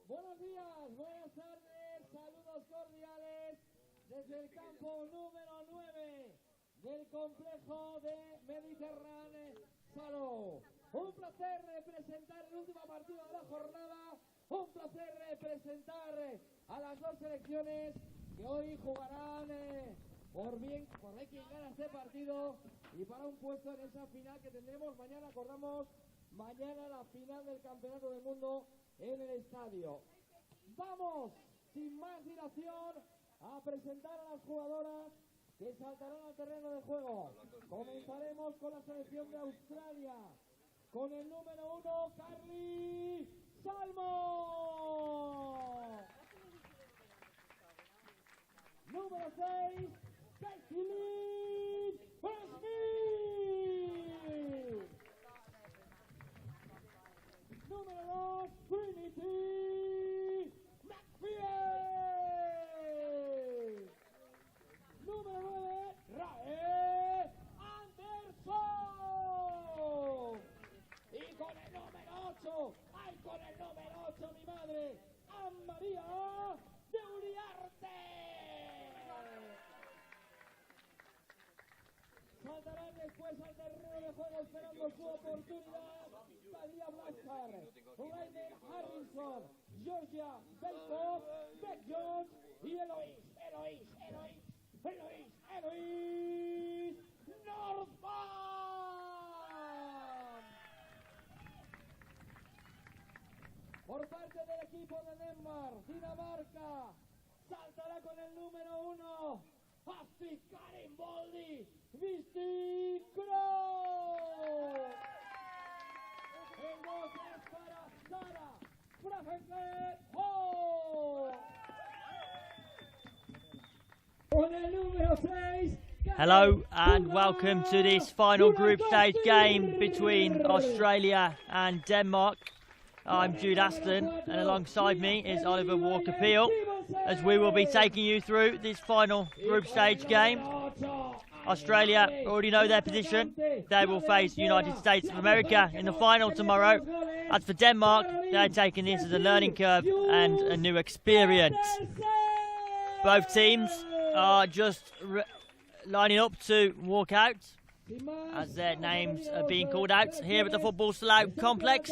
Buenos días, buenas tardes, saludos cordiales desde el campo número 9 del complejo de Mediterráneo Salou. Un placer representar el último partido de la jornada, un placer representar a las dos selecciones que hoy jugarán por ver quién gana este partido y para un puesto en esa final que tendremos mañana. Acordamos mañana la final del Campeonato del Mundo en el estadio. Vamos, sin más dilación, a presentar a las jugadoras que saltarán al terreno de juego. Comenzaremos con la selección de Australia, con el número 1, Carly Salmo. Número 6, Caitlin Smith. Número 2, Trinity McPhee. Número 9, Rae Anderson. Y con el número 8, ¡ay, con el número 8, mi madre! ¡Ann María de Uriarte! Saltarán después al terreno de juego esperando su oportunidad. María Blanchard, Rainer Harrison, Georgia Belkov, Beck Jones y Eloise Northman. Por parte del equipo de Dinamarca, saltará con el número 1, Astrid Karin Boldi, Visti Kroos. El 2 es para Sara Frafenke-Hall. Con el número 6. Hello and welcome to this final group stage game between Australia and Denmark. I'm Jude Aston and alongside me is Oliver Walker-Peel as we will be taking you through this final group stage game. Australia already know their position. They will face United States of America in the final tomorrow. As for Denmark, they're taking this as a learning curve and a new experience. Both teams are just lining up to walk out as their names are being called out here at the Football Slough complex.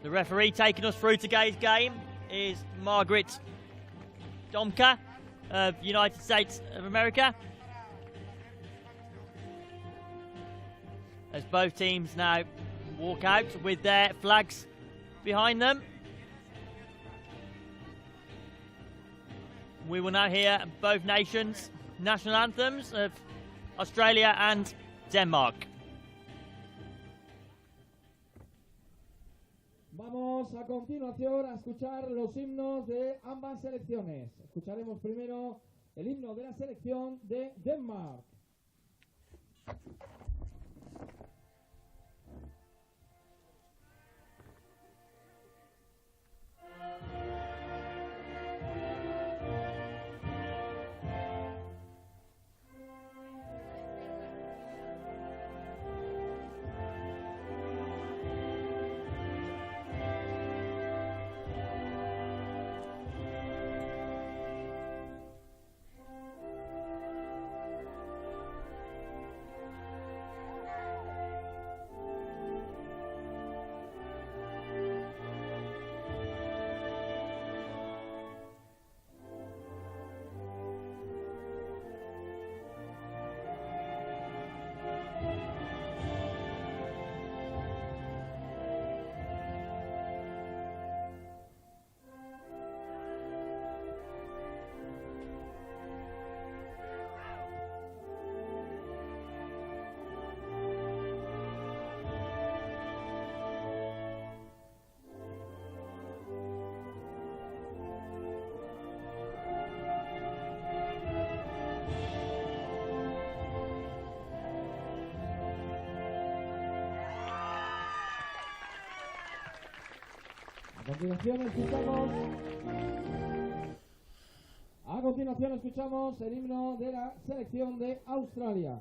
The referee taking us through today's game is Margaret Domka of United States of America. both teams now walk out with their flags behind them. We will now hear both nations' national anthems of Australia and Denmark. Vamos a continuación a escuchar los himnos de ambas selecciones. Escucharemos primero el himno de la selección de Denmark. A continuación escuchamos el himno de la selección de Australia.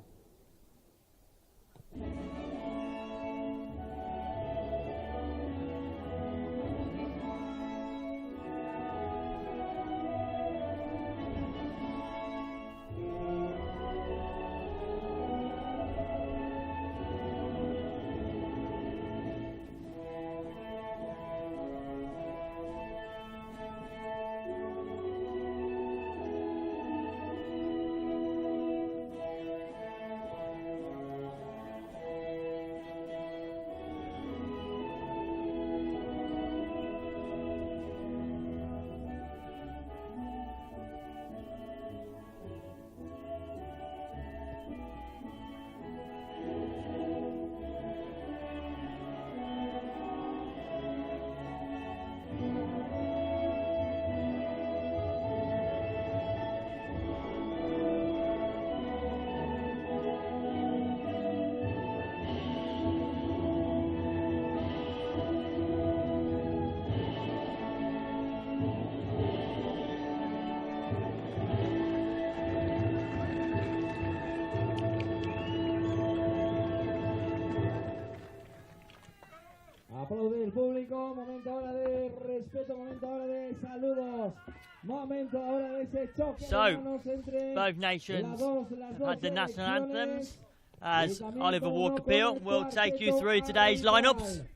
Aplaude el público, momento ahora de respeto, momento ahora de saludos, momento ahora de ese choque de manos entre both nations las dos had the national anthems, selecciones. as Oliver Walker-Peel will take you through today's lineups.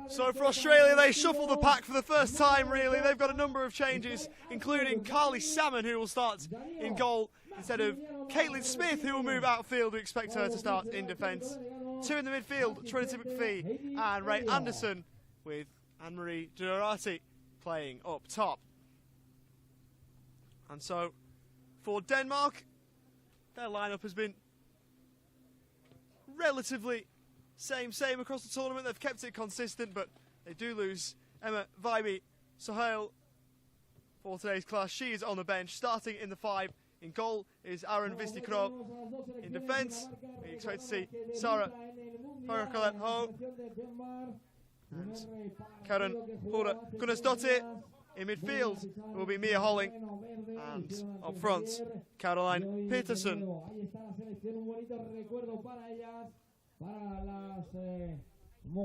So for Australia, they shuffle the pack for the first time, really. They've got a number of changes, including Carly Salmon, who will start in goal instead of Caitlin Smith, who will move outfield. We expect her to start in defence. Two in the midfield, Trinity McPhee and Ray Anderson, with Anne-Marie Durati playing up top. And so, for Denmark, their lineup has been relatively same across the tournament. They've kept it consistent, but they do lose Emma Viby Sohail for today's clash. She is on the bench, starting in the 5. In goal is Aaron Vistikrov. In defence, we expect to see Sarah Parakolet-Ho and Karen Hura Gunnarsdottir. In midfield, it will be Mia Holling, and up front, Caroline Peterson.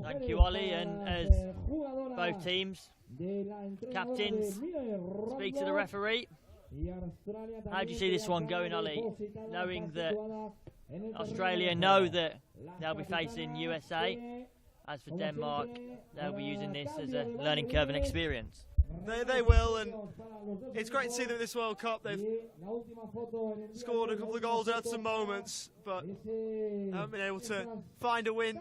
Thank you, Ollie, and as both teams, captains, speak to the referee. How do you see this one going, Ollie? Knowing that Australia know that they'll be facing USA, as for Denmark, they'll be using this as a learning curve and experience. They will, and it's great to see them in this World Cup. They've scored a couple of goals and had some moments, but haven't been able to find a win.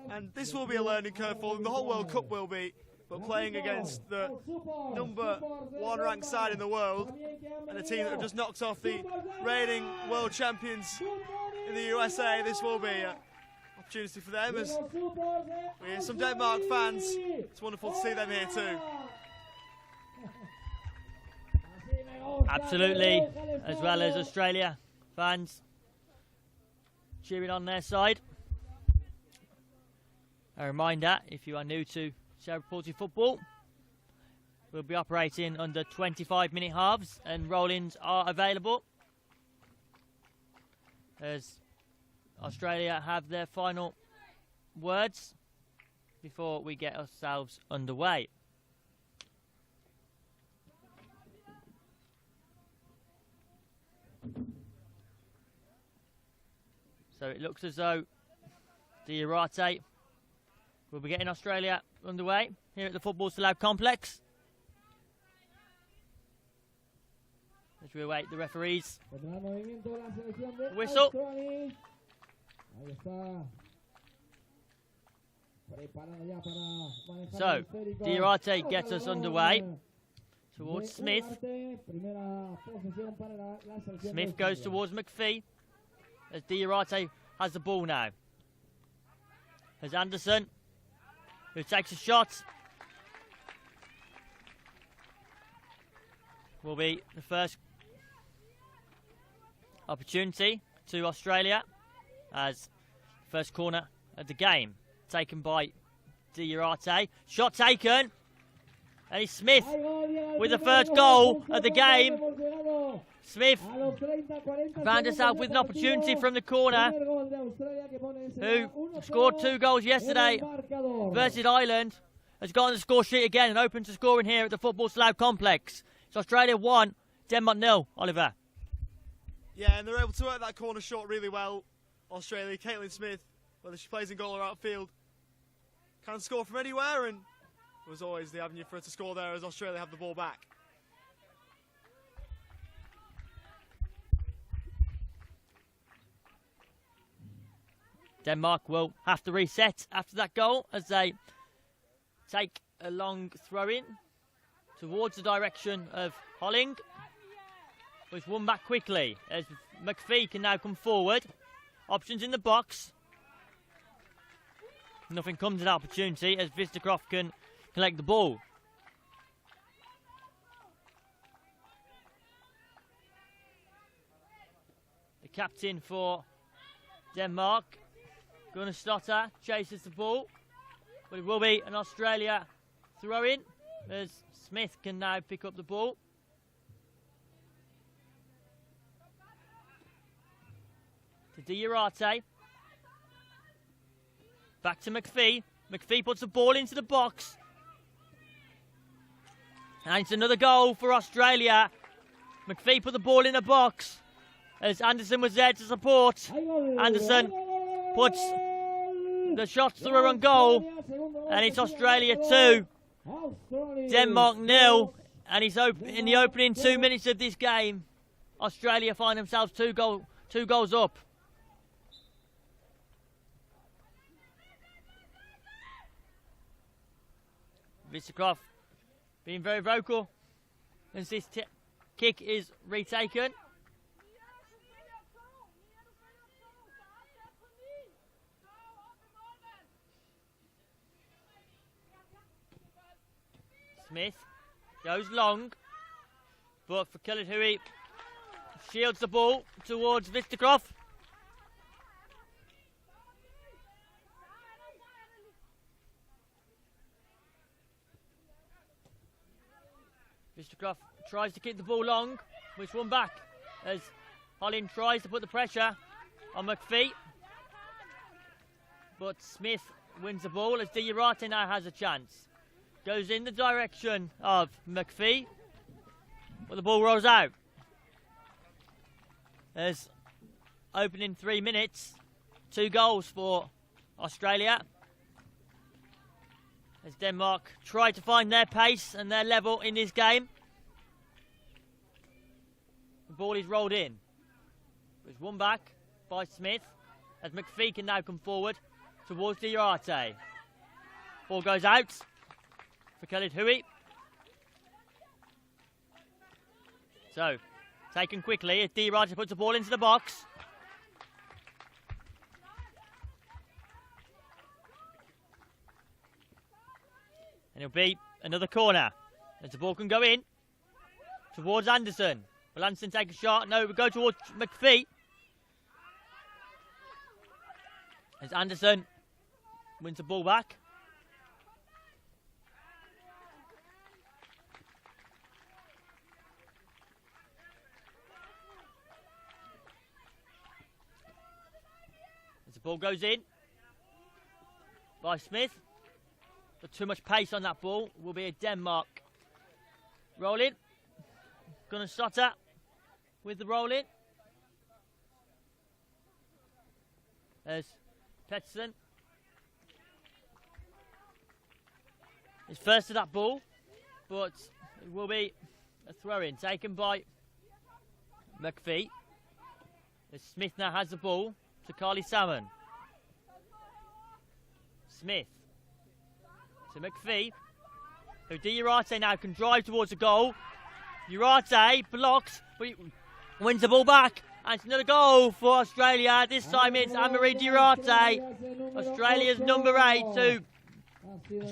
And this will be a learning curve for them. The whole World Cup will be, but playing against the #1 ranked side in the world and a team that have just knocked off the reigning world champions in the USA, this will be an opportunity for them. As we hear some Denmark fans, it's wonderful to see them here too. Absolutely, as well as Australia fans cheering on their side. A reminder, if you are new to cerebral palsy football, we'll be operating under 25-minute halves and roll-ins are available, as Australia have their final words before we get ourselves underway. So it looks as though the AEDT will be getting Australia underway here at the Football Slab Complex, as we await the referees' whistle. So the AEDT gets us underway towards Smith. Smith goes towards McPhee, as the AEDT has the ball now. There's Anderson, who takes a shot. Will be the first opportunity to Australia, as first corner of the game taken by the AEDT. Shot taken, and it's Smith with the first goal of the game. Smith found herself with an opportunity from the corner, who scored 2 goals yesterday versus Ireland, has got on the score sheet again and open to scoring here at the Football Slab Complex. It's Australia 1, Denmark 0, Oliver. Yeah, and they're able to work that corner shot really well, Australia. Caitlin Smith, whether she plays in goal or outfield, can score from anywhere, and was always the avenue for her to score there as Australia have the ball back. Denmark will have to reset after that goal as they take a long throw-in towards the direction of Holling, which won back quickly as McPhee can now come forward. Options in the box. Nothing comes of that opportunity as Vistercroft can collect the ball. The captain for Denmark, Gunnar Stotter, chases the ball, but it will be an Australia throw-in as Smith can now pick up the ball. To Diarate. Back to McPhee. McPhee puts the ball into the box. And it's another goal for Australia. McPhee put the ball in the box as Anderson was there to support. Anderson puts the shot through on goal, and it's Australia 2, Denmark 0, and it's in the opening 2 minutes of this game. Australia find themselves two goals up. Vistercroft being very vocal as this kick is retaken. Smith goes long, but for Killihui shields the ball towards Vistercroft. Vistercroft tries to keep the ball long, which won back as Holland tries to put the pressure on McPhee. But Smith wins the ball as Diarate now has a chance. Goes in the direction of McPhee, but the ball rolls out. There's opening 3 minutes, 2 goals for Australia. as Denmark try to find their pace and their level in this game. The ball is rolled in. It's won back by Smith as McPhee can now come forward towards Diarate. Ball goes out for Khalid Hui. So, taken quickly as Diarate puts the ball into the box. And it'll be another corner as the ball can go in towards Anderson. Will Anderson take a shot? No, it will go towards McPhee. As Anderson wins the ball back. As the ball goes in by Smith. But too much pace on that ball. Will be a Denmark. Rolling. Gonna stutter with the rolling. There's Pettersson. He's first to that ball, but it will be a throw-in taken by McPhee. As Smith now has the ball to Carly Salmon. Smith to McPhee, who Diarate now can drive towards the goal. Diarate blocks, but he wins the ball back. And it's another goal for Australia. This time it's Anne-Marie Diarate, Australia's number 8, who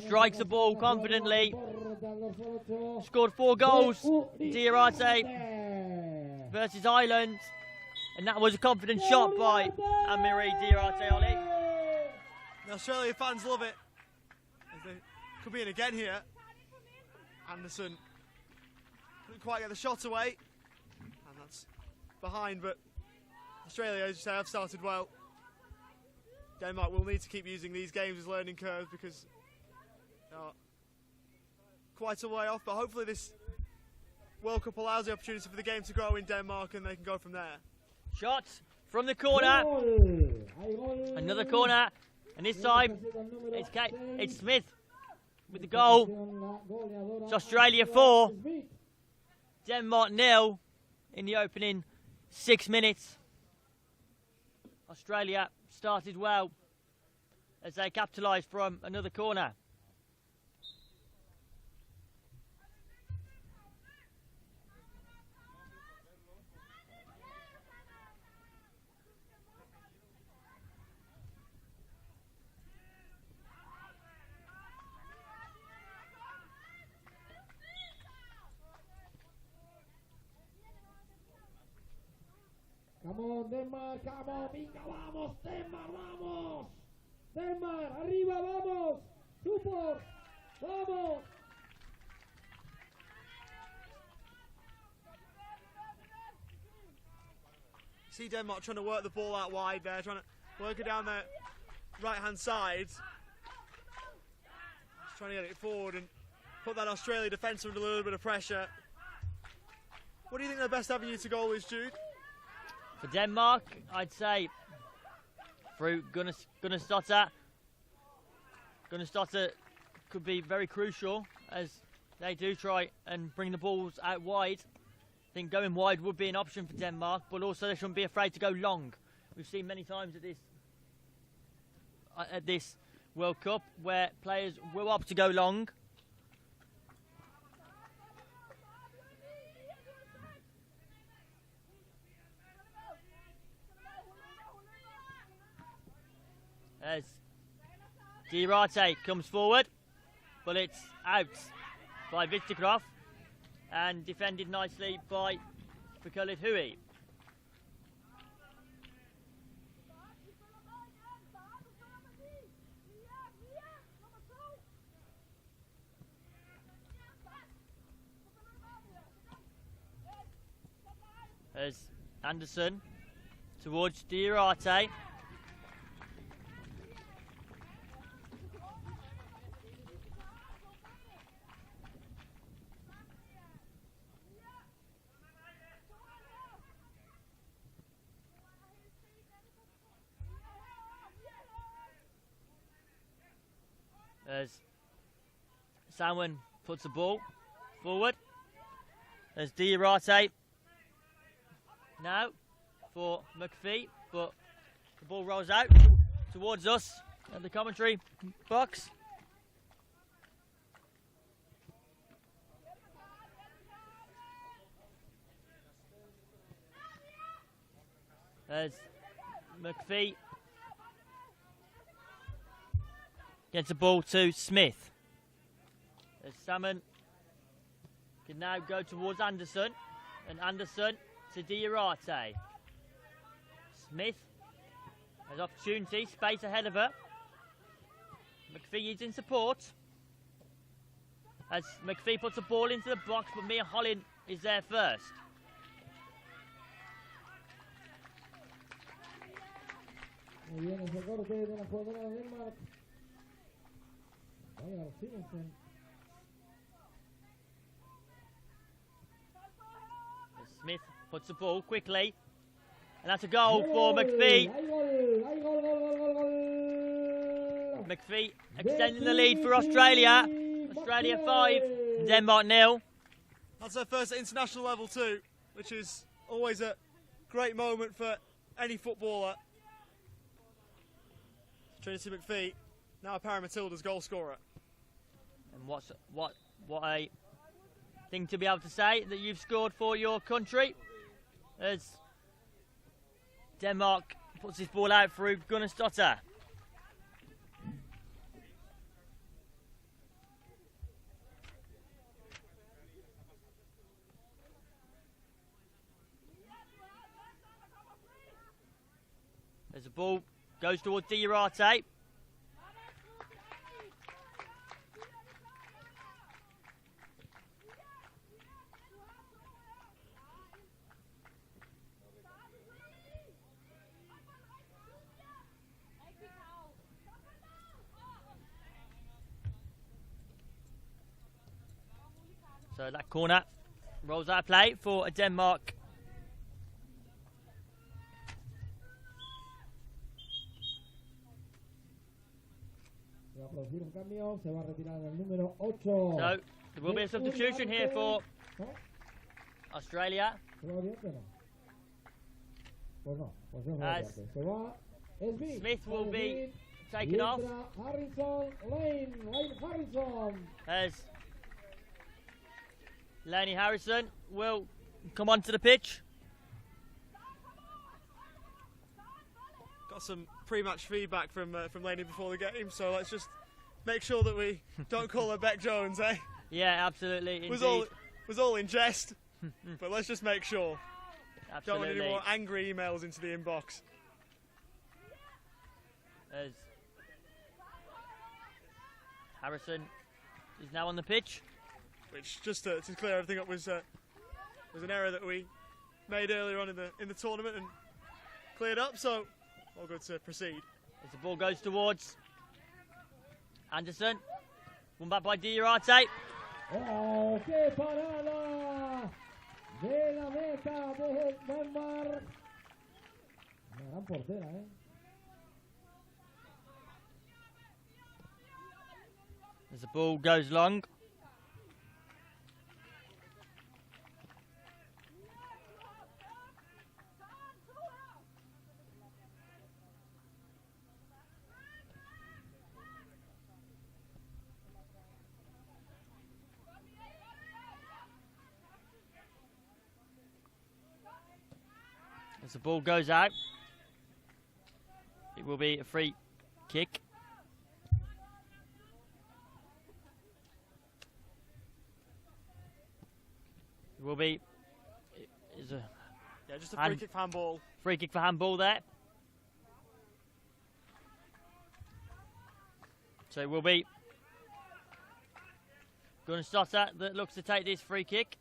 strikes the ball confidently. Scored 4 goals, Diarate versus Ireland. And that was a confident shot by Anne-Marie Diarate, Ollie. The Australian fans love it. They could be in again here. Anderson couldn't quite get the shot away. And that's behind, but Australia, as you say, have started well. Denmark will need to keep using these games as learning curves because they are quite a way off, but hopefully this World Cup allows the opportunity for the game to grow in Denmark and they can go from there. Shot from the corner. Another corner, and this time it's Smith with the goal. It's Australia 4, Denmark 0 in the opening 6 minutes. Australia started well as they capitalised from another corner. Come on, Denmark, come on, venga, vamos, Denmark, vamos. Denmark, arriba, vamos. Super, vamos. See Denmark trying to work the ball out wide there, trying to work it down their right-hand side. Just trying to get it forward and put that Australia defence under a little bit of pressure. What do you think their best avenue to goal is, Jude? For Denmark, I'd say through Gunnarsdottir. Gunnarsdottir could be very crucial as they do try and bring the balls out wide. I think going wide would be an option for Denmark, but also they shouldn't be afraid to go long. We've seen many times at this World Cup where players will opt to go long. As Diarate comes forward, but it's out by Victorkroff and defended nicely by Khalid Hui. As Anderson towards Diarate. As Samwin puts the ball forward. There's Diarate now for McPhee, but the ball rolls out towards us at the commentary box. There's McPhee. Gets the ball to Smith. There's Salmon. Can now go towards Anderson. And Anderson to Diarate. Smith has opportunity, space ahead of her. McPhee is in support. As McPhee puts the ball into the box, but Mia Hollin is there first. Muy bien ese corte de la jugadora de Denmark. Vaya, Simonsen. Smith puts the ball quickly. And that's a goal for McPhee. McPhee extending the lead for Australia. Australia 5, Denmark 0. That's their first international level too, which is always a great moment for any footballer. Trinity McPhee, now a ParaMatildas goal scorer. And what a thing to be able to say that you've scored for your country. As Denmark puts his ball out through Gunnarsdottir. As the ball goes towards Diarate. So that corner rolls out of play for Denmark. So there will be a substitution here for Australia. As Smith will be taken off. As Lainey Harrison will come onto the pitch. Got some pre-match feedback from Lainey before the game, so let's just make sure that we don't call her Beck Jones, eh? Yeah, absolutely. Indeed. Was all in jest, but let's just make sure. Absolutely. Don't want any more angry emails into the inbox. As Harrison is now on the pitch. Which, just to clear everything up, was an error that we made earlier on in the tournament and cleared up. So all good to proceed. As the ball goes towards Anderson, won back by Diarate. ¡Oh, qué parada de la meta de Denmark! Una gran portera, ¿eh? As the ball goes long. As the ball goes out, it will be a free kick. It will be. Yeah, just a free kick for handball. Free kick for handball there. So it will be Gunnarsdottir that looks to take this free kick.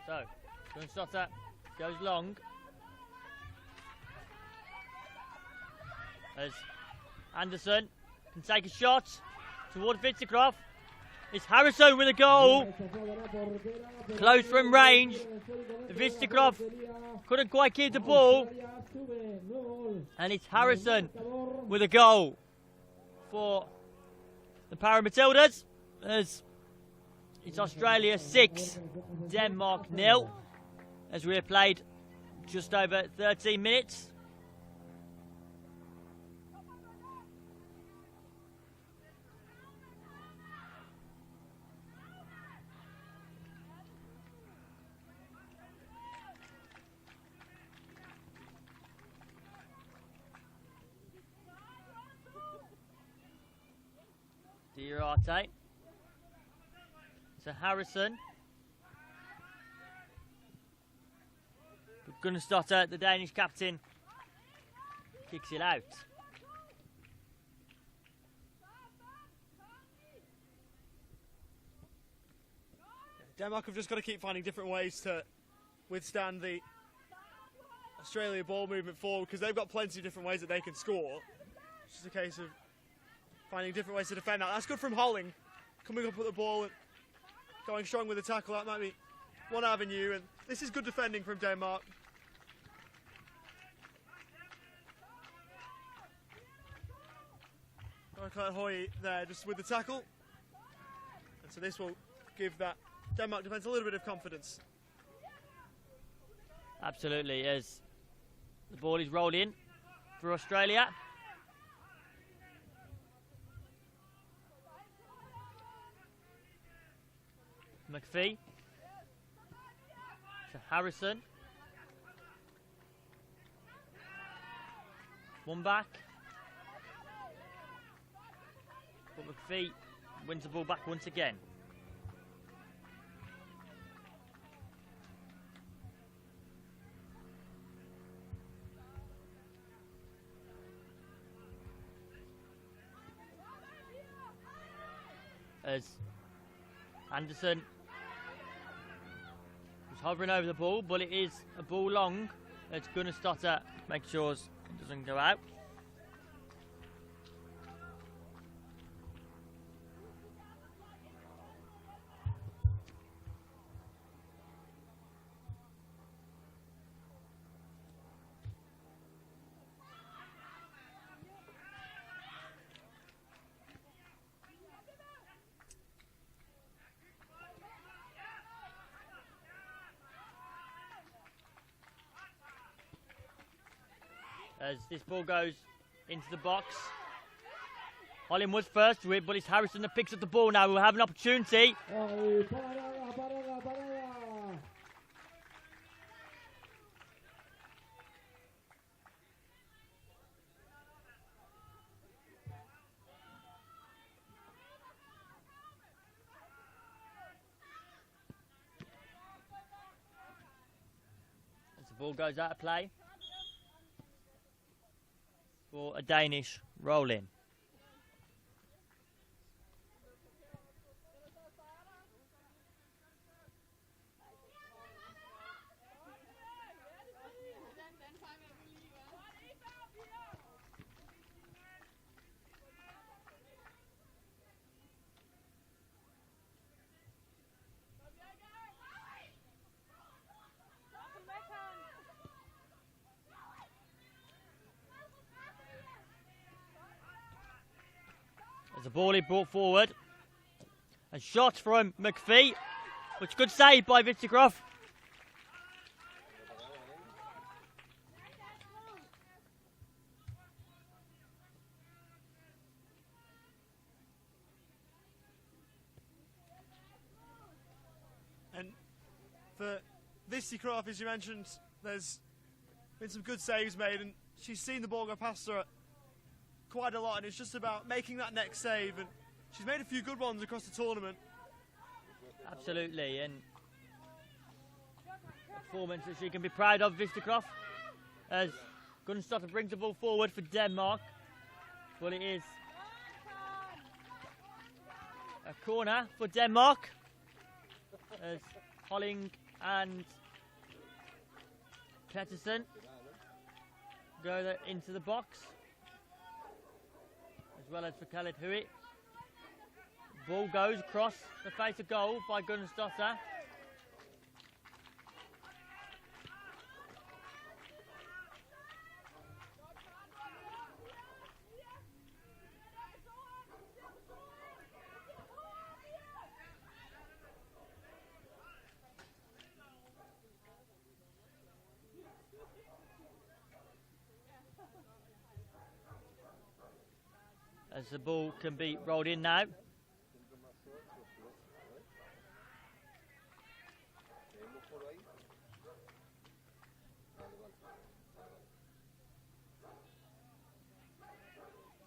So, Gunnarsdottir goes long. As Anderson can take a shot. towards Vitzicroft. It's Harrison with a goal. Close from range. Vitzicroft couldn't quite keep the ball. And it's Harrison with a goal for the ParaMatildas. As it's Australia 6, Denmark 0. As we have played just over 13 minutes. AEDT. So Harrison. Gunnarsdottir, the Danish captain, kicks it out. Denmark have just got to keep finding different ways to withstand the Australia ball movement forward, because they've got plenty of different ways that they can score. It's just a case of finding different ways to defend that. That's good from Holling, coming up with the ball and going strong with the tackle. That might be one avenue, and this is good defending from Denmark. Hoy there just with the tackle, and so this will give that Denmark defence a little bit of confidence. Absolutely, as the ball is rolled in for Australia. McPhee to Harrison. One back. But McPhee wins the ball back once again. As Anderson is hovering over the ball, but it is a ball long. It's Gunnarsdottir make sure it doesn't go out. As this ball goes into the box. Holling was first to it, but it's Harrison that picks up the ball now. We'll have an opportunity. As the ball goes out of play. For a Danish roll-in. The ball is brought forward. And shot from McPhee, which good save by Vitzicroft. And for Vitzicroft, as you mentioned, there's been some good saves made, and she's seen the ball go past her quite a lot, and it's just about making that next save, and she's made a few good ones across the tournament. Absolutely, and a performance that she can be proud of, Vitzicroft, as Gunnarsdottir brings the ball forward for Denmark, but it is a corner for Denmark, as Holling and Pettersson go into the box, as well as for Khaled Huit. Ball goes across the face of goal by Gunnarsdottir. As the ball can be rolled in now.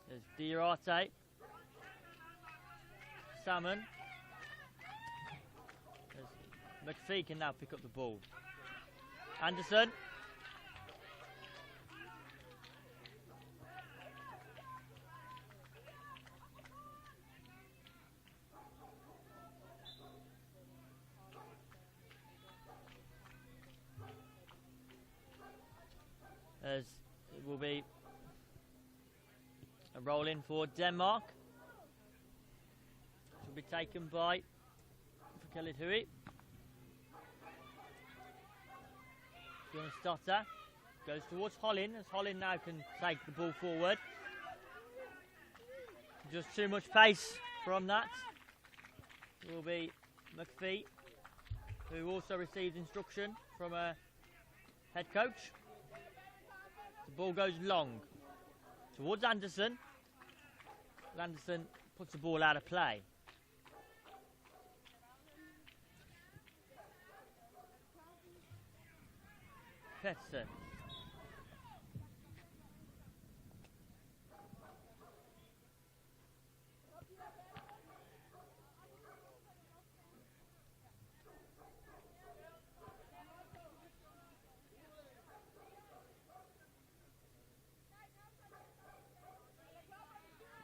There's Diarate. Salmon. McPhee can now pick up the ball. Anderson. As it will be a roll in for Denmark. It will be taken by Hui. Gunnarsdottir goes towards Hollin, as Hollin now can take the ball forward. Just too much pace from that. It will be McPhee, who also received instruction from a head coach. The ball goes long towards Anderson. Anderson puts the ball out of play. Pettersson.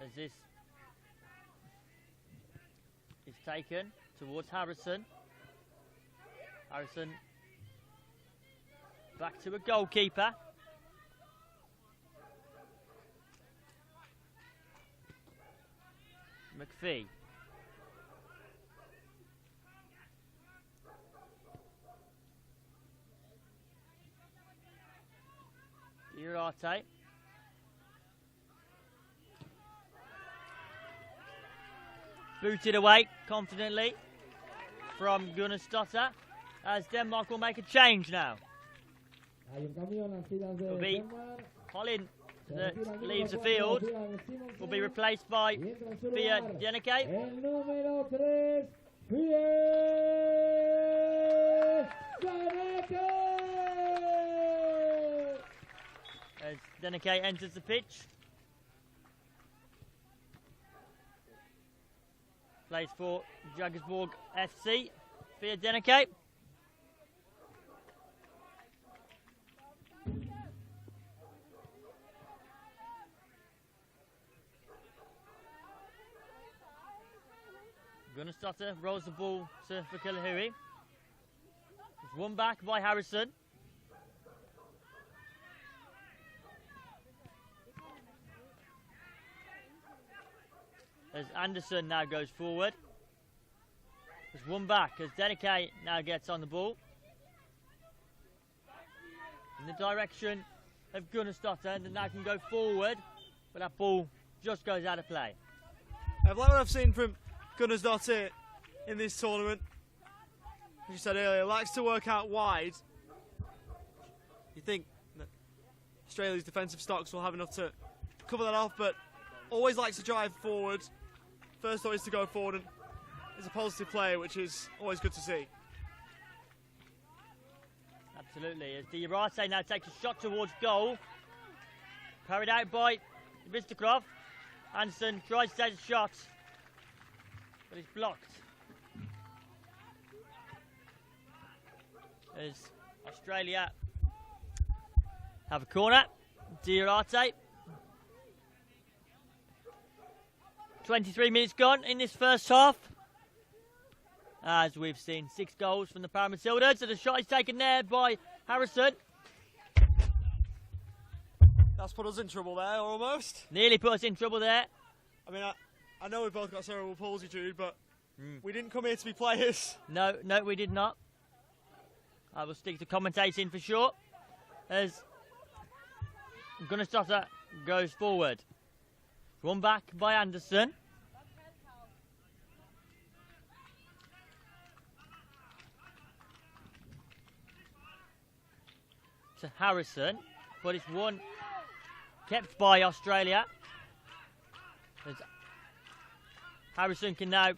As this is taken towards Harrison. Harrison back to a goalkeeper. McPhee. Diarate. Booted away confidently from Gunnarsdottir, as Denmark will make a change now. It'll be Hollin that leaves the field, will be replaced by Fia Deneke. As Deneke enters the pitch. Plays for Jägersborg FC, Fia Deneke. Gunnarsdottir rolls the ball to Hui. It's won back by Harrison. As Anderson now goes forward. It's won back as Deneke now gets on the ball. In the direction of Gunnarsdottir, and now can go forward, but that ball just goes out of play. I've liked what I've seen from Gunnarsdottir in this tournament. As you said earlier, likes to work out wide. You think that Australia's defensive stocks will have enough to cover that off, but always likes to drive forward. First thought is to go forward, and is a positive player, which is always good to see. Absolutely, as Diarate now takes a shot towards goal. Carried out by Vistakov. Anderson tries to take a shot, but it's blocked. As Australia have a corner. Diarate. 23 minutes gone in this first half. As we've seen 6 goals from the ParaMatildas. So the shot is taken there by Harrison. That's put us in trouble there, almost. Nearly put us in trouble there. I mean, I know we've both got cerebral palsy, Jude, but we didn't come here to be players. No, we did not. I will stick to commentating for sure. As Gunnarsdottir goes forward. Run back by Anderson. To Harrison, but it's one kept by Australia. As Harrison can now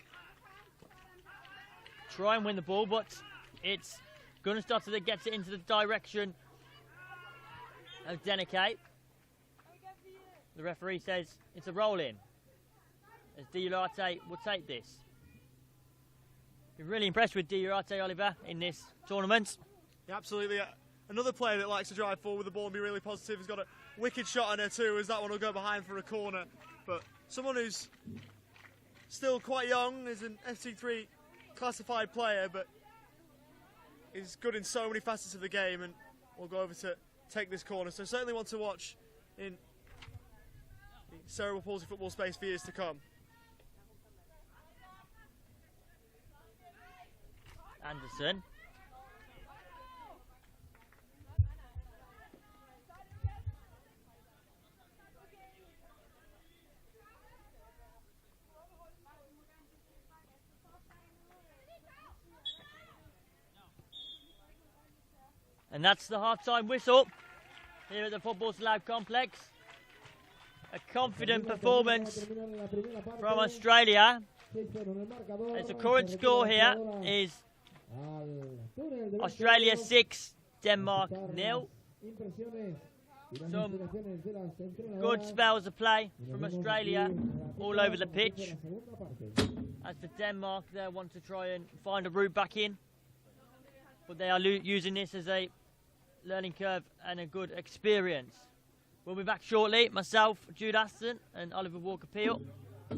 try and win the ball, but it's Gunnarsdottir that gets it into the direction of Deneke. The referee says it's a roll-in, as Diurate will take this. Been really impressed with Diurate, Oliver, in this tournament. Yeah, absolutely. Another player that likes to drive forward with the ball and be really positive. He's got a wicked shot on her too, as that one will go behind for a corner. But someone who's still quite young, is an FC3 classified player, but is good in so many facets of the game, and we'll go over to take this corner. So certainly want to watch in the cerebral palsy football space for years to come. Anderson. And that's the half-time whistle here at the Football Slab Complex. A confident performance from Australia. As the current score here is Australia 6, Denmark 0. Some good spells of play from Australia all over the pitch. As for Denmark, they want to try and find a route back in. But they are using this as a learning curve and a good experience. We'll be back shortly, myself, Jude Aston and Oliver Walker-Peel,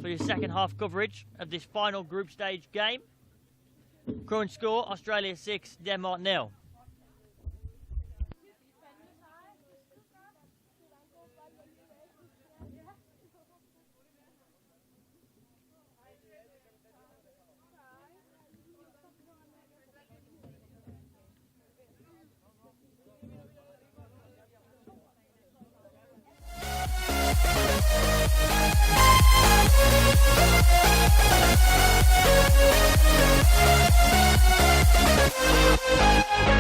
for your second half coverage of this final group stage game. Current score, Australia 6, Denmark 0. We'll be right back.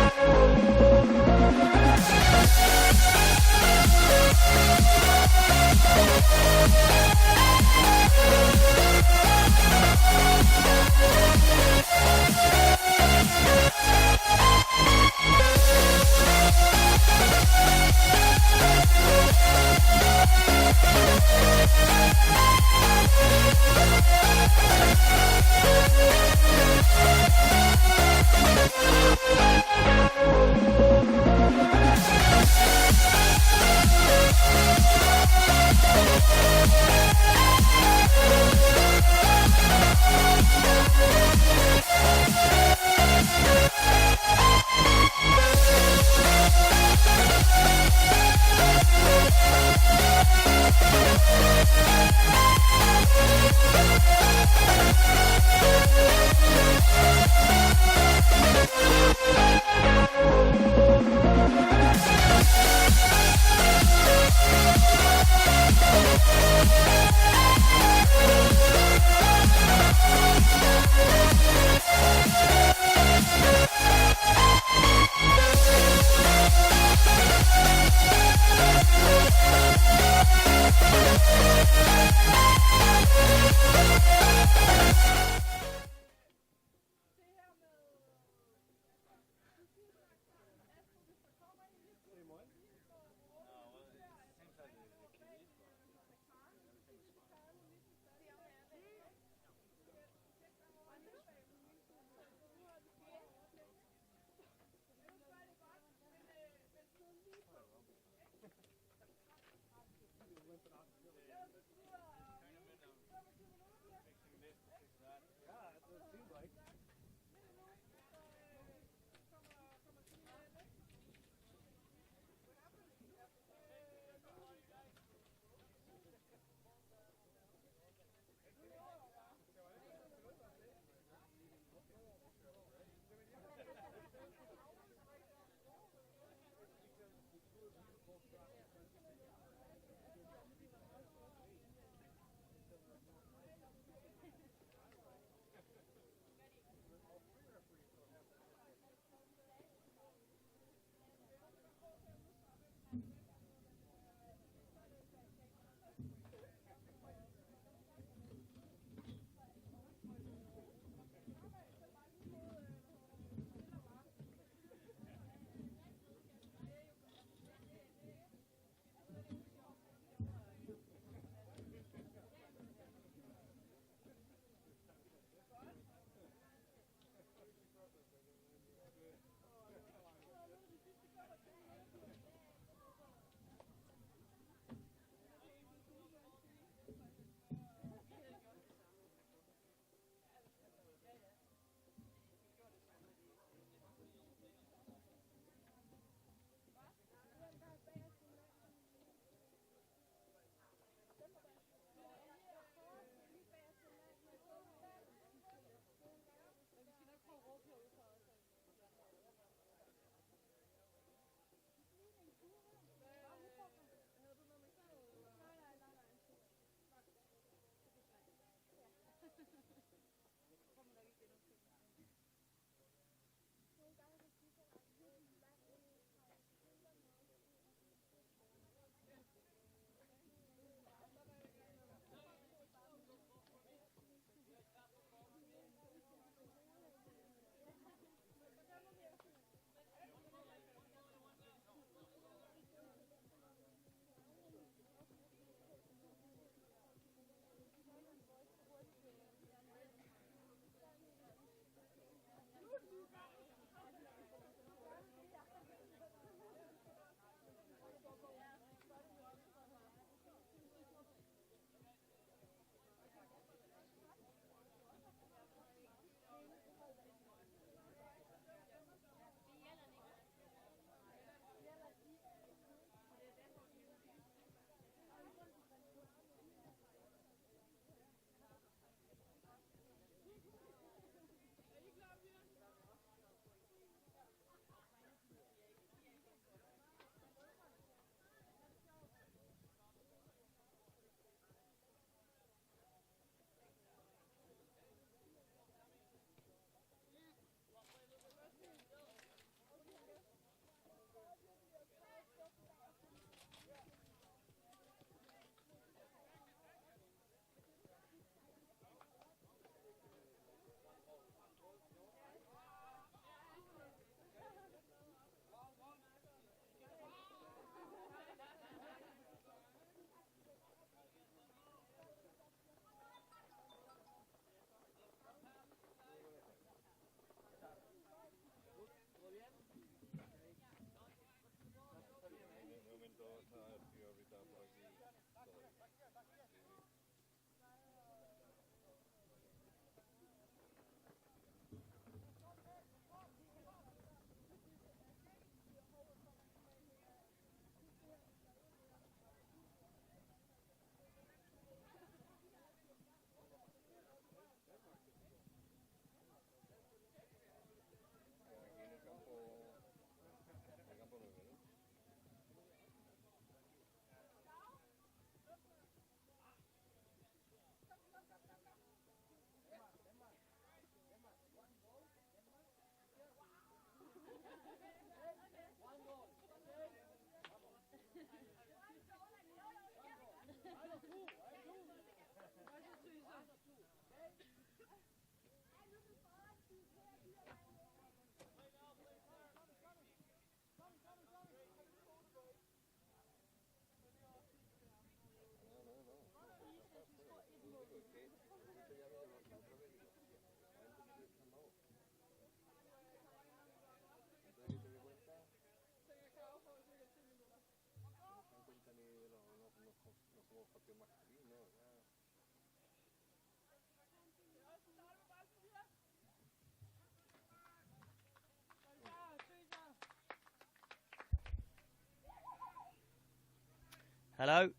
Hello,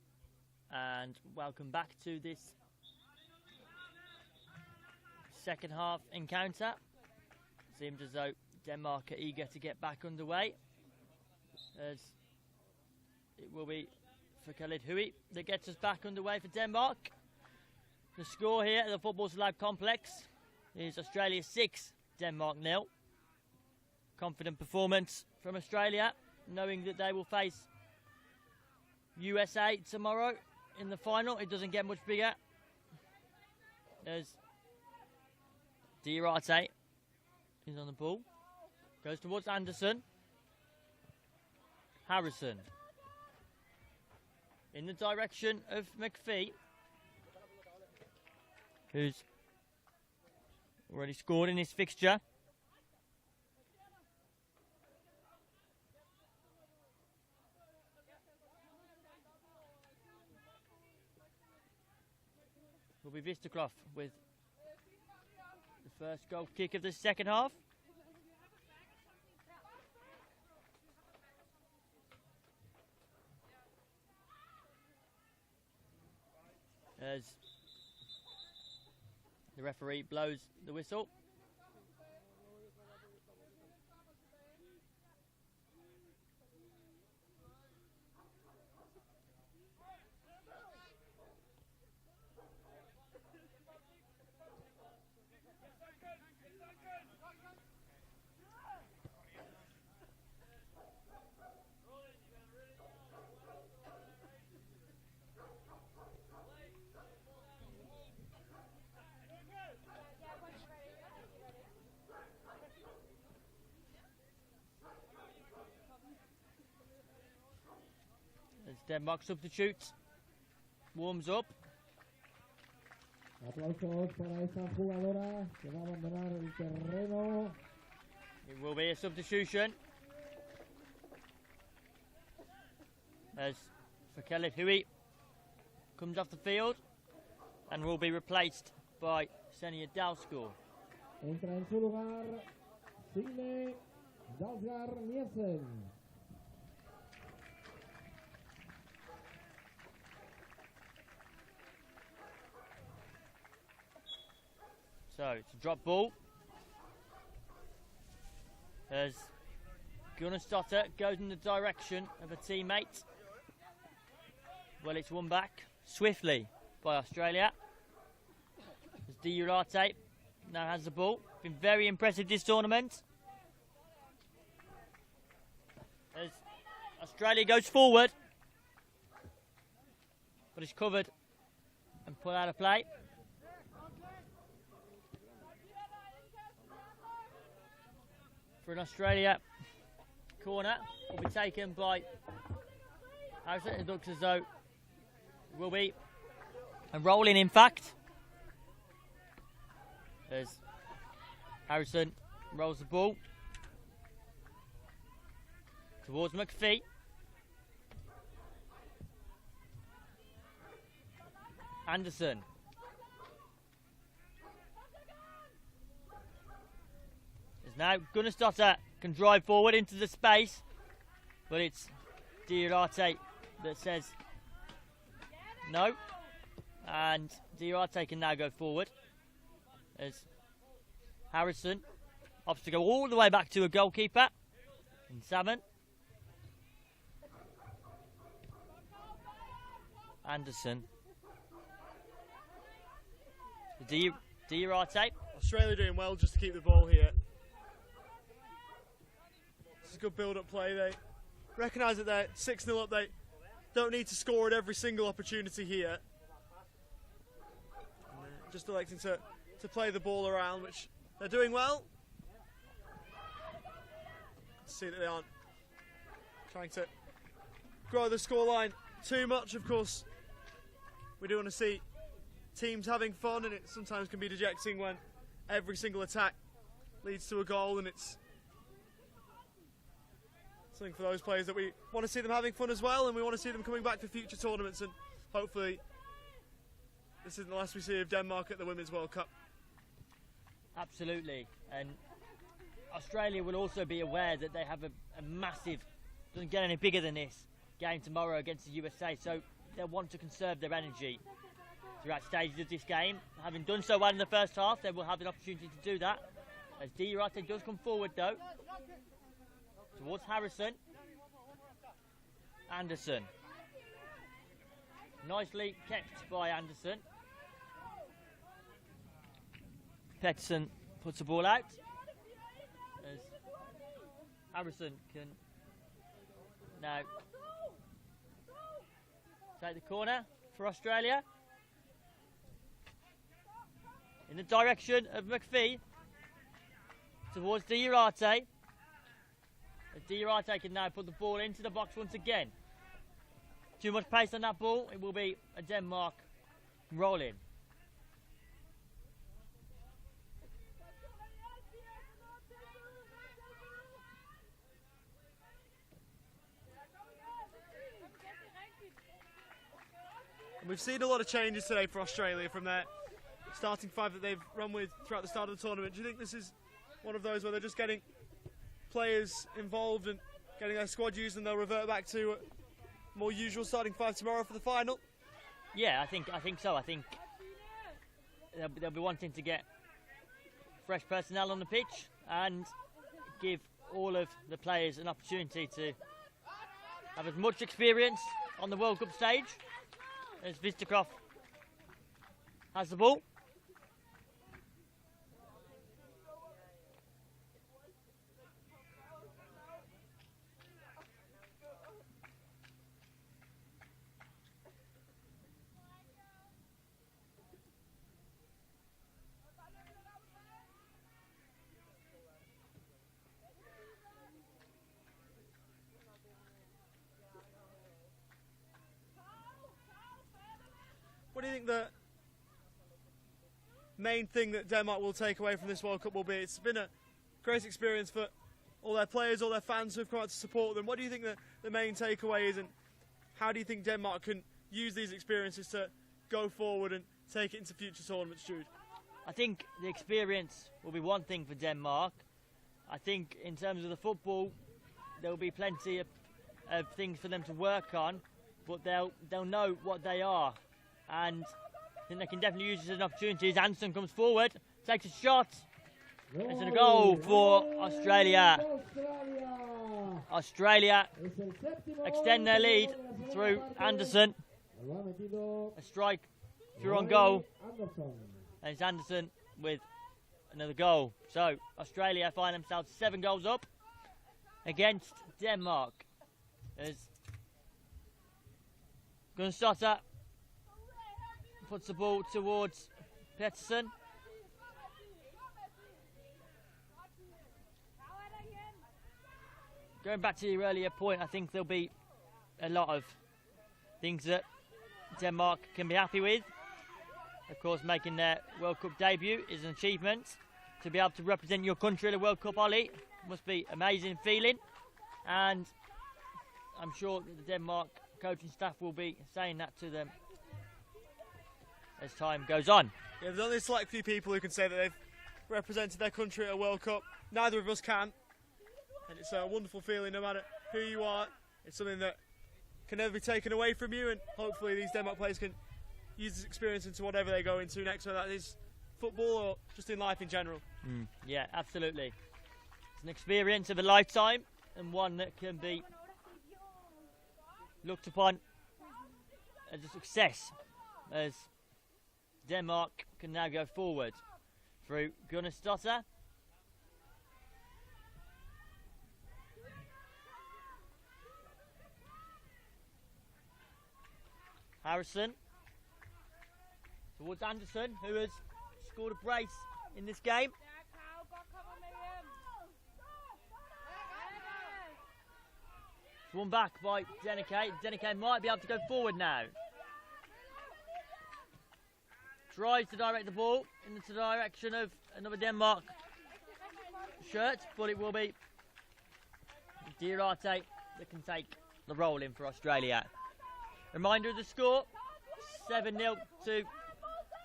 and welcome back to this second half encounter. Seems as though Denmark are eager to get back underway, as it will be for Khalid Hui that gets us back underway for Denmark. The score here at the Football Lab Complex is Australia 6, Denmark 0. Confident performance from Australia, knowing that they will face USA tomorrow in the final. It doesn't get much bigger. There's Diarate. He's on the ball. Goes towards Anderson. Harrison. In the direction of McPhee, who's already scored in his fixture. Will be Vistakrov with the first goal kick of the second half. As the referee blows the whistle. As Denmark substitutes, warms up. Aplausos para esta jugadora que va a abandonar el terreno. It will be a substitution. As Khalid Hui comes off the field and will be replaced by Senia Dalsgaard. Entra en su lugar Signe Dalsgaard Nielsen. So it's a drop ball. As Gunnarsdottir goes in the direction of a teammate. Well, it's won back swiftly by Australia. As Diarate now has the ball. Been very impressive this tournament. As Australia goes forward. But it's covered and put out of play. For an Australia corner will be taken by Harrison. It looks as though it will be a rolling, in fact, as Harrison rolls the ball towards McPhee. Anderson. Now Gunnarsdottir can drive forward into the space, but it's Diarate that says no, and Diarate can now go forward as Harrison opts to go all the way back to a goalkeeper in Salmon. Anderson. Diarate. Australia doing well just to keep the ball here. This is a good build-up play. They recognise that they're 6-0 up. They don't need to score at every single opportunity here. And just electing to play the ball around, which they're doing well. to see that they aren't trying to grow the scoreline too much. Of course, we do want to see teams having fun, and it sometimes can be dejecting when every single attack leads to a goal, and it's something for those players that we want to see them having fun as well, and we want to see them coming back for future tournaments, and hopefully this isn't the last we see of Denmark at the Women's World Cup. Absolutely, and Australia will also be aware that they have a massive, doesn't get any bigger than this, game tomorrow against the USA, so they'll want to conserve their energy throughout stages of this game. Having done so well in the first half, they will have an opportunity to do that. As Diarate does come forward though, towards Harrison. Anderson. Nicely kept by Anderson. Pettersson puts the ball out. As Harrison can now take the corner for Australia. In the direction of McPhee. Towards Diarate. Diarate can now put the ball into the box once again. Too much pace on that ball. It will be a Denmark rolling. We've seen a lot of changes today for Australia from their starting five that they've run with throughout the start of the tournament. Do you think this is one of those where they're just getting players involved and getting their squad used, and they'll revert back to a more usual starting five tomorrow for the final? Yeah, I think so. I think they'll be wanting to get fresh personnel on the pitch and give all of the players an opportunity to have as much experience on the World Cup stage as Vistakov has the ball. What do you think the main thing that Denmark will take away from this World Cup will be? It's been a great experience for all their players, all their fans who have come out to support them. What do you think the main takeaway is, and how do you think Denmark can use these experiences to go forward and take it into future tournaments, Jude? I think the experience will be one thing for Denmark. I think in terms of the football, there will be plenty of things for them to work on, but they'll know what they are. And I think they can definitely use this as an opportunity. As Anderson comes forward, takes a shot. It's a goal for Australia. Australia extend their lead through Anderson. A strike through on goal. And it's Anderson with another goal. So Australia find themselves 7 goals up against Denmark. As Gunstotter puts the ball towards Pettersson. Going back to your earlier point, I think there'll be a lot of things that Denmark can be happy with. Of course, making their World Cup debut is an achievement. To be able to represent your country at a World Cup, Ollie, must be an amazing feeling. And I'm sure that the Denmark coaching staff will be saying that to them as time goes on. Yeah, there's only a select few people who can say that they've represented their country at a World Cup. Neither of us can. And it's a wonderful feeling no matter who you are. It's something that can never be taken away from you, and hopefully these Denmark players can use this experience into whatever they go into next, whether that is football or just in life in general. Yeah, absolutely. It's an experience of a lifetime, and one that can be looked upon as a success, as Denmark can now go forward through Gunstotter. Harrison towards Anderson, who has scored a brace in this game. It's won back by Denike. Denike might be able to go forward now. Tries to direct the ball in the direction of another Denmark shirt, but it will be Diarate that can take the roll in for Australia. Reminder of the score, 7-0 to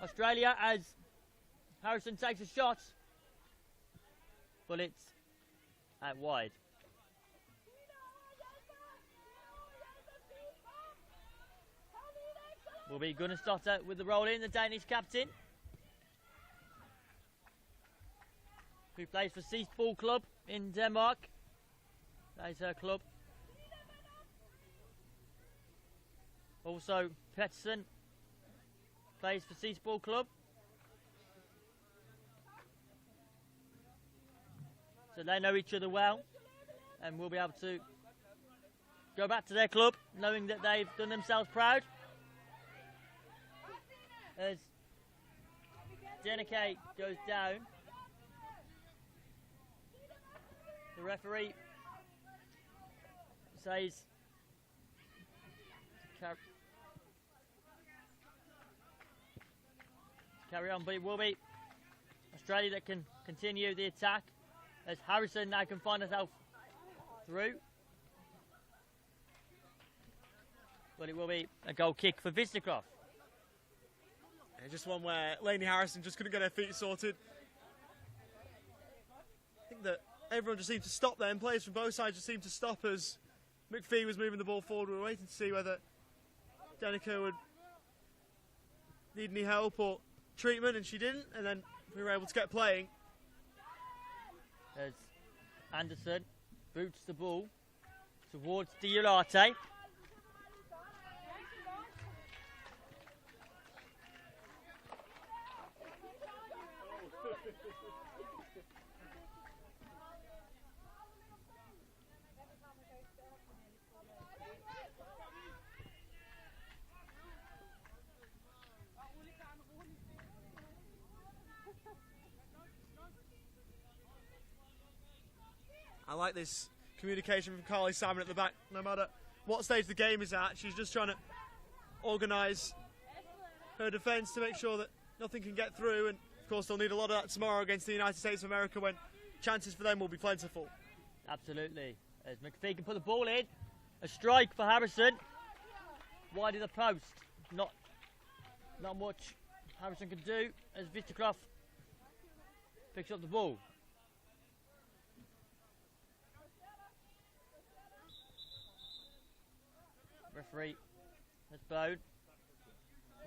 Australia as Harrison takes a shot, but it's out wide. Will be Gunnarsdottir with the roll in, the Danish captain, who plays for Seast Ball Club in Denmark. That is her club. Also, Pettersson plays for Seast Ball Club. So they know each other well and will be able to go back to their club knowing that they've done themselves proud. As Denike goes down, the referee says to carry on, but it will be Australia that can continue the attack as Harrison now can find herself through. But it will be a goal kick for Visnecroft. Yeah, just one where Lainey Harrison just couldn't get her feet sorted. I think that everyone just seemed to stop there, and players from both sides just seemed to stop as McPhee was moving the ball forward. We were waiting to see whether Denike would need any help or treatment, and she didn't, and then we were able to get playing. As Anderson boots the ball towards Diarate. I like this communication from Carly Simon at the back. No matter what stage the game is at, she's just trying to organise her defence to make sure that nothing can get through. And of course, they'll need a lot of that tomorrow against the United States of America when chances for them will be plentiful. Absolutely. As McPhee can put the ball in. A strike for Harrison. Wide of the post. Not much Harrison can do as Visnecroft picks up the ball. Referee has blown.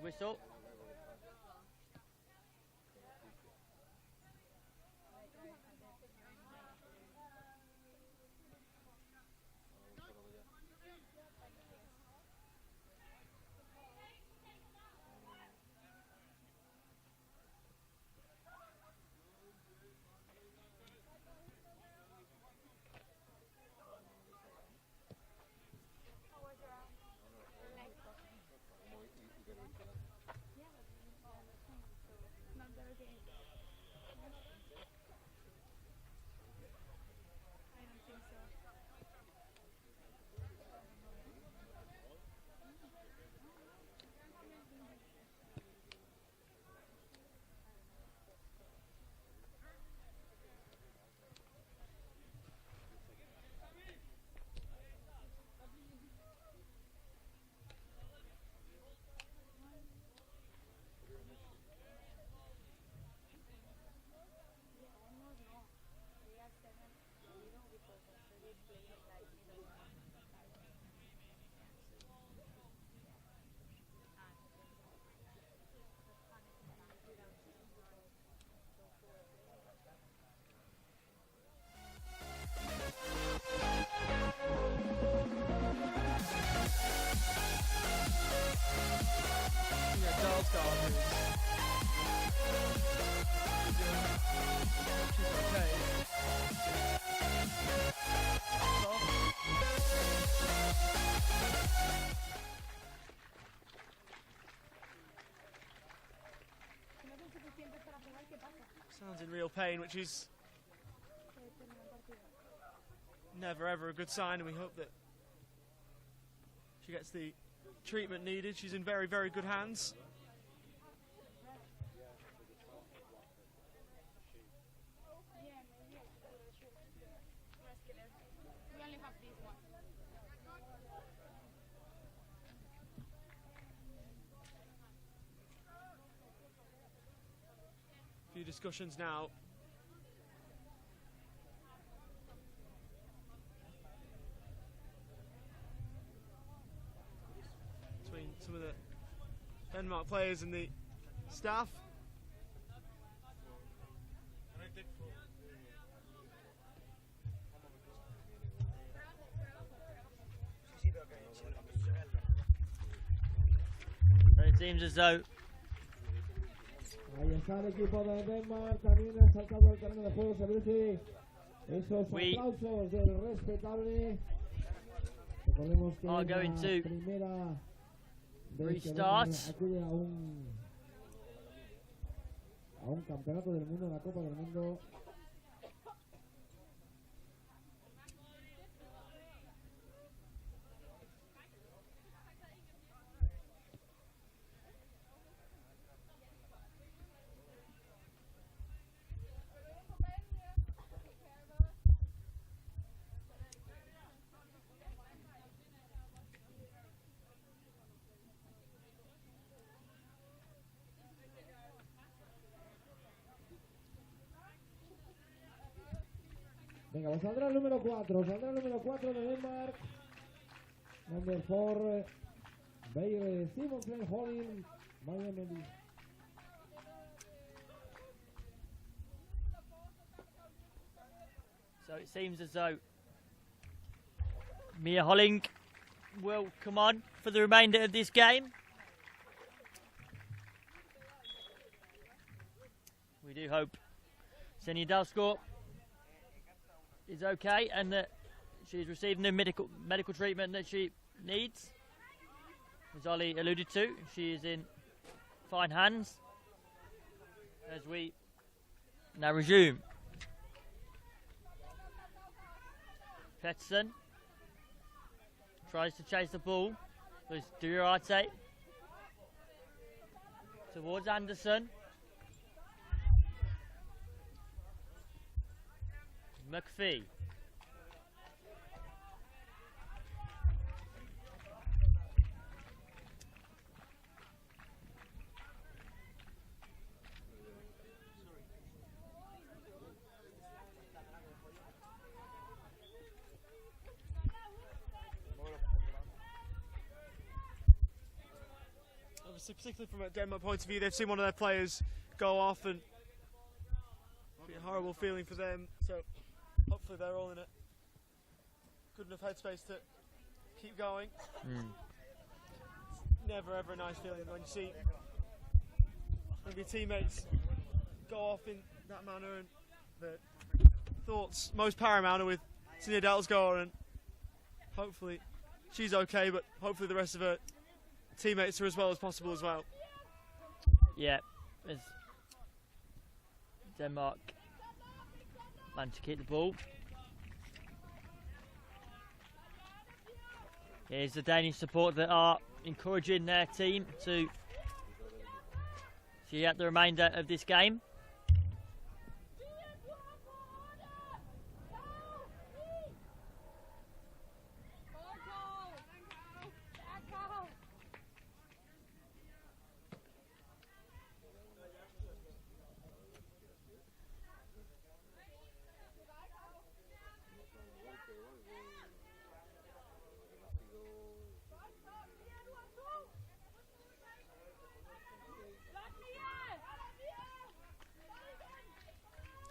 Whistle. Sounds in real pain, which is never ever a good sign, and we hope that she gets the treatment needed. She's in very, very good hands. A few discussions now. Between some of the Denmark players and the staff. It seems as though Ahí está el equipo de Denmark, también ha saltado el terreno de juego. Se merece esos aplausos del respetable. Recordemos que are going la to primera restart. acude a un campeonato del mundo, una Copa del Mundo. Venga, pues saldrá el número 4, de Denmark. Number 4, Beir Simonsen Holin, Maria Mendy. So it seems as though Mia Holling will come on for the remainder of this game. We do hope Senja Dalsgaard is okay and that she's receiving the medical treatment that she needs. As Ollie alluded to, she is in fine hands as we now resume. Pettersson tries to chase the ball with Duarte towards Anderson. McPhee. Obviously, particularly from a Denmark point of view, they've seen one of their players go off, and it'll be a horrible feeling for them. So hopefully they're all in a good enough headspace to keep going. It's never ever a nice feeling when you see one of your teammates go off in that manner, and the thoughts most paramount are with Senja Dalsgaard, and hopefully she's okay, but hopefully the rest of her teammates are as well as possible as well. Yeah, as Denmark managed to keep the ball. Here's the Danish support that are encouraging their team to see out the remainder of this game.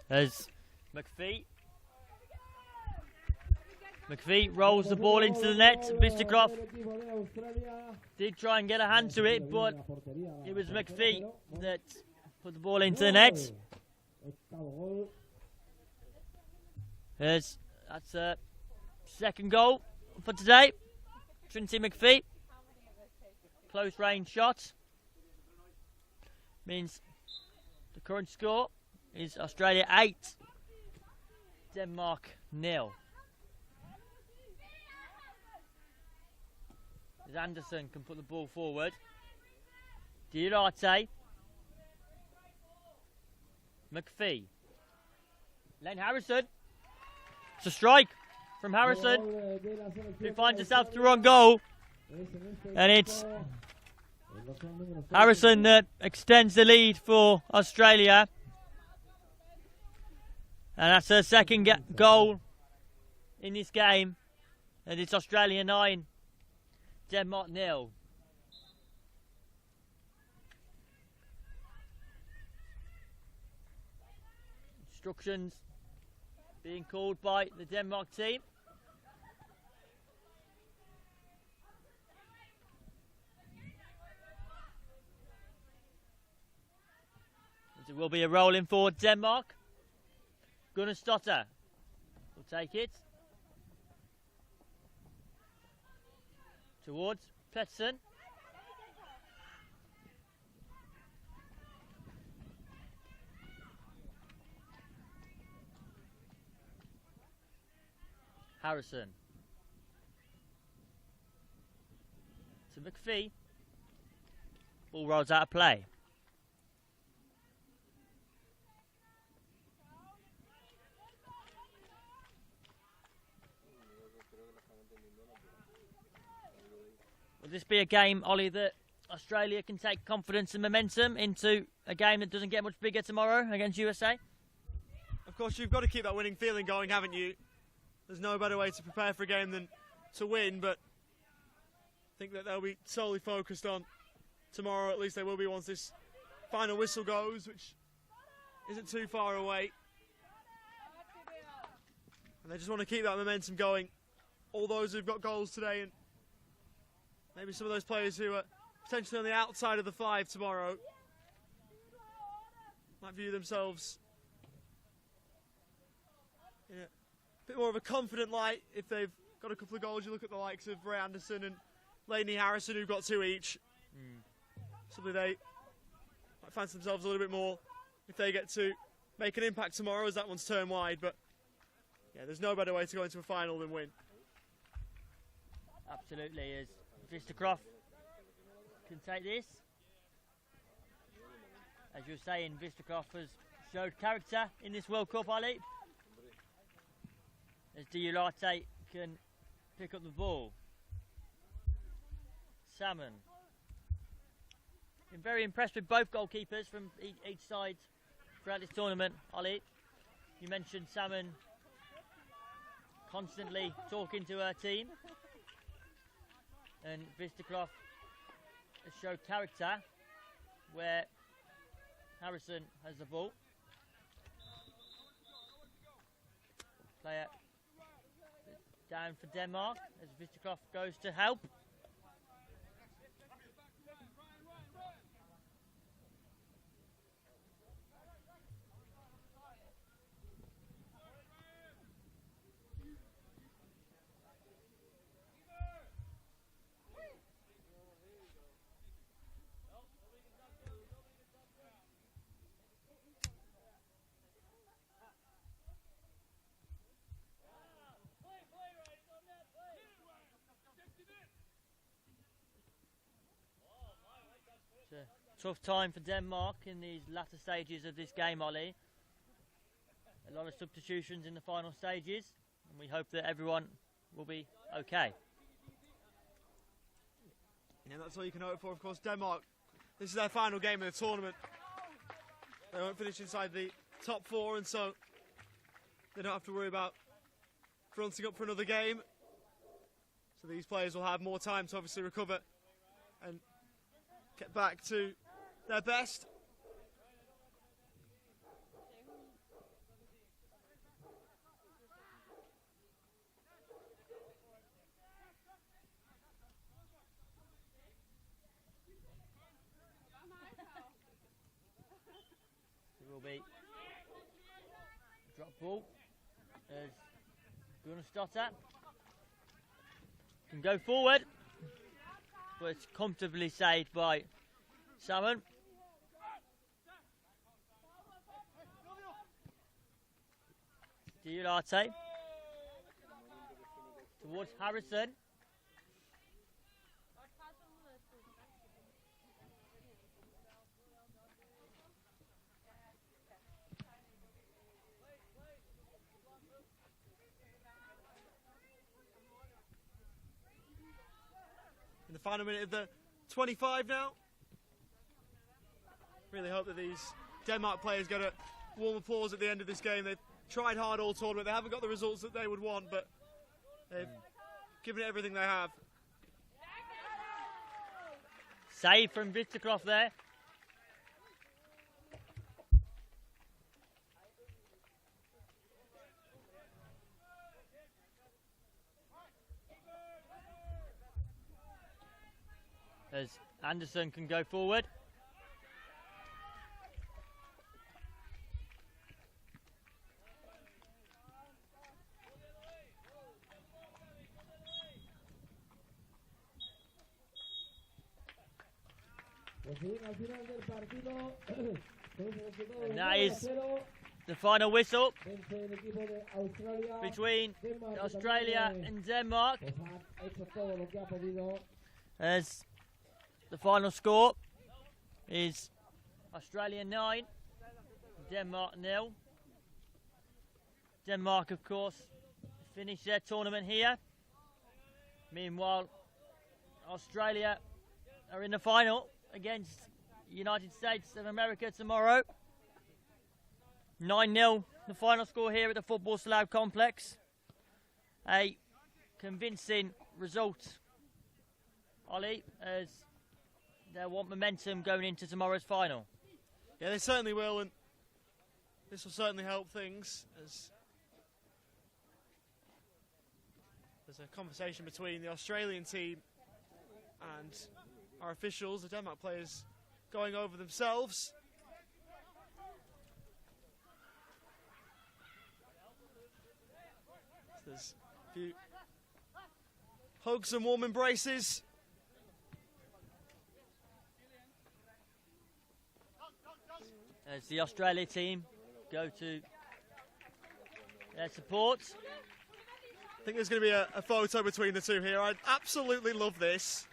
As McPhee rolls the ball into the net. Vistagrov did try and get a hand to it, but it was McPhee that put the ball into the net. As that's a second goal for today. Trinity McPhee. Close range shot. Means the current score is Australia 8, Denmark 0. as Anderson can put the ball forward. Diarate. McPhee. Len Harrison. It's a strike from Harrison, who finds herself through on goal. And it's Harrison that extends the lead for Australia. And that's her second goal in this game. And it's Australia 9, Denmark 0. Instructions being called by the Denmark team. It will be a roll in for Denmark. Gunnarsdottir will take it towards Pettersson. Harrison to McPhee. Ball rolls out of play. Will this be a game, Ollie, that Australia can take confidence and momentum into a game that doesn't get much bigger tomorrow against USA? Of course, you've got to keep that winning feeling going, haven't you? There's no better way to prepare for a game than to win, but I think that they'll be solely focused on tomorrow. At least they will be once this final whistle goes, which isn't too far away. And they just want to keep that momentum going. All those who've got goals today, and maybe some of those players who are potentially on the outside of the 5 tomorrow, might view themselves in a bit more of a confident light if they've got a couple of goals. You look at the likes of Ray Anderson and Lainey Harrison, who've got 2 each. Something they might fancy themselves a little bit more if they get to make an impact tomorrow, as that one's turned wide. But yeah, there's no better way to go into a final than win. Absolutely is. Vistercroft can take this. As you were saying, Vistercroft has showed character in this World Cup, Ali. As Diarate can pick up the ball. Salmon. Been very impressed with both goalkeepers from each side throughout this tournament, Ollie. You mentioned Salmon constantly talking to her team. And Vistercroft has showed character where Harrison has the ball. Player down for Denmark as Vistercroft goes to help. Tough time for Denmark in these latter stages of this game, Ollie. A lot of substitutions in the final stages, and we hope that everyone will be okay. Yeah, that's all you can hope for. Of course, Denmark, this is their final game of the tournament. They won't finish inside the top 4, and so they don't have to worry about fronting up for another game. So these players will have more time to obviously recover and get back to their best. It will be drop ball as Gunnarsdottir can go forward, but it's comfortably saved by Salmon. Diarate towards Harrison. Final minute of the 25 now. Really hope that these Denmark players get a warm applause at the end of this game. They've tried hard all tournament. They haven't got the results that they would want, but they've given it everything they have. Save from Vittercroft there. As Anderson can go forward. And that is the final whistle between Australia and Denmark. As the final score is Australia 9, Denmark 0. Denmark, of course, finished their tournament here. Meanwhile, Australia are in the final against United States of America tomorrow. 9-0, the final score here at the Football Slough Complex. A convincing result, Ollie, as they want momentum going into tomorrow's final. Yeah, they certainly will, and this will certainly help things as there's a conversation between the Australian team and our officials, the Denmark players, going over themselves. So there's a few hugs and warm embraces. As the Australia team go to their support. I think there's going to be a photo between the two here. I absolutely love this.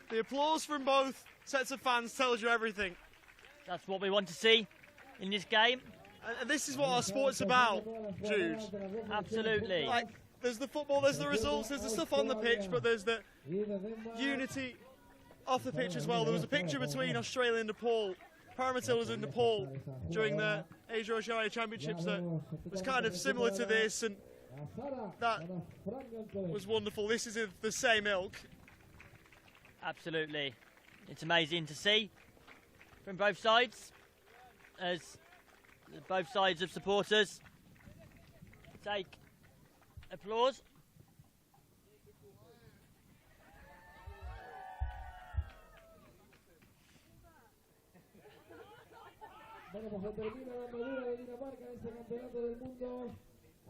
The applause from both sets of fans tells you everything. That's what we want to see in this game. And this is what our sport's about, Jude. Absolutely. Like, there's the football, there's the results, there's the stuff on the pitch, but there's the unity off the pitch as well. There was a picture between Australia and Nepal, ParaMatildas and Nepal, during the Asia Oceania Championships that was kind of similar to this, and that was wonderful. This is of the same ilk. Absolutely. It's amazing to see from both sides, as both sides of supporters take applause. Bueno, pues se termina la andadura de Dinamarca en este campeonato del mundo.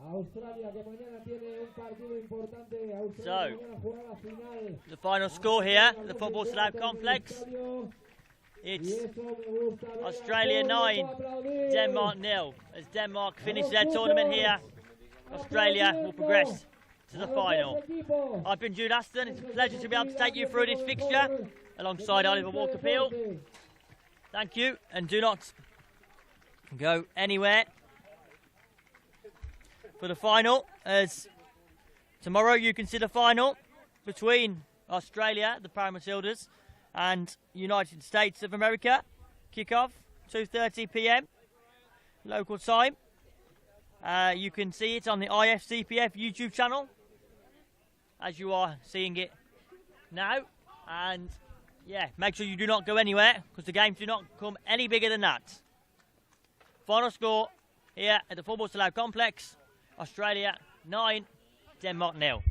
Australia, que mañana tiene un partido importante. Australia mañana jugará la final. The final score here at the Football Slough Complex. It's Australia 9, Denmark 0. As Denmark finish their tournament here, Australia will progress to the final. I've been Jude Aston. It's a pleasure to be able to take you through this fixture alongside Oliver Walker-Peel. Thank you, and do not go anywhere for the final, as tomorrow you can see the final between Australia, the ParaMatildas, and United States of America. Kick-off 2:30 p.m. local time. You can see it on the IFCPF YouTube channel, as you are seeing it now. And yeah, make sure you do not go anywhere, because the games do not come any bigger than that. Final score here at the Football Slough Complex: Australia 9, Denmark 0.